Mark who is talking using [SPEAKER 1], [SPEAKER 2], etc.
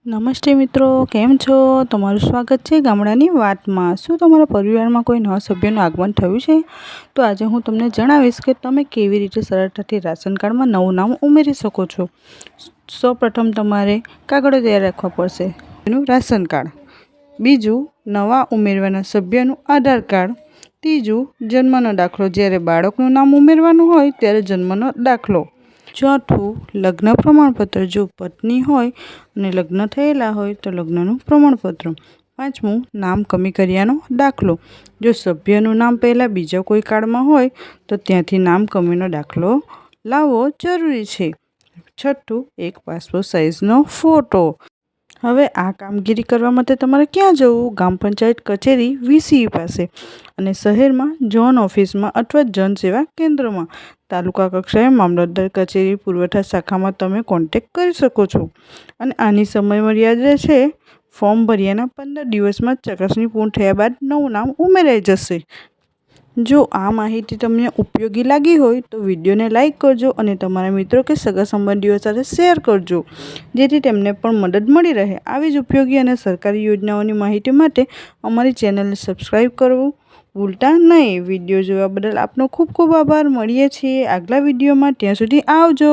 [SPEAKER 1] નમસ્તે મિત્રો, કેમ છો? તમારું સ્વાગત છે ગામડાની વાતમાં। શું તમારા પરિવારમાં કોઈ નવા સભ્યનું આગમન થયું છે? તો આજે હું તમને જણાવીશ કે તમે કેવી રીતે સરળતાથી રાશન કાર્ડમાં નવું નામ ઉમેરી શકો છો। સૌપ્રથમ તમારે કાગળો તૈયાર રાખવા પડશે, એનું રાશન કાર્ડ, બીજું નવા ઉમેરવાના સભ્યનું આધાર કાર્ડ, ત્રીજું જન્મનો દાખલો, જ્યારે બાળકનું નામ ઉમેરવાનું હોય ત્યારે જન્મનો દાખલો, ચોથું લગ્ન પ્રમાણપત્ર, જો પત્ની હોય અને લગ્ન થયેલા હોય તો લગ્નનું પ્રમાણપત્ર, પાંચમું નામ કમી કર્યાનો દાખલો, જો સભ્યનું નામ પહેલાં બીજા કોઈ કાર્ડમાં હોય તો ત્યાંથી નામ કમીનો દાખલો લાવવો જરૂરી છે, છઠ્ઠું એક પાસપોર્ટ સાઇઝનો ફોટો। હવે આ કામગીરી કરવા માટે તમારે ક્યાં જવું? ગ્રામ પંચાયત કચેરી વીસી પાસે, અને શહેરમાં ઝોન ઓફિસમાં અથવા જનસેવા કેન્દ્રમાં, તાલુકા કક્ષાએ મામલતદાર કચેરી પુરવઠા શાખામાં તમે કોન્ટેક્ટ કરી શકો છો। અને આની સમયમર્યાદા છે ફોર્મ ભર્યાના 15 દિવસમાં ચકાસણી પૂર્ણ થયા બાદ નવું નામ ઉમેરાઈ જશે। જો આ માહિતી તમને ઉપયોગી લાગી હોય તો વિડીયોને લાઇક કરજો અને તમારા મિત્રો કે સગા સંબંધીઓ સાથે શેર કરજો, જેથી તેમને પણ મદદ મળી રહે। આવી જ ઉપયોગી અને સરકારી યોજનાઓની માહિતી માટે અમારી ચેનલને સબસ્ક્રાઈબ કરવું ભૂલતા નહીં। વિડીયો જોવા બદલ આપનો ખૂબ ખૂબ આભાર। મળીએ છીએ આગલા વિડીયોમાં, ત્યાં સુધી આવજો।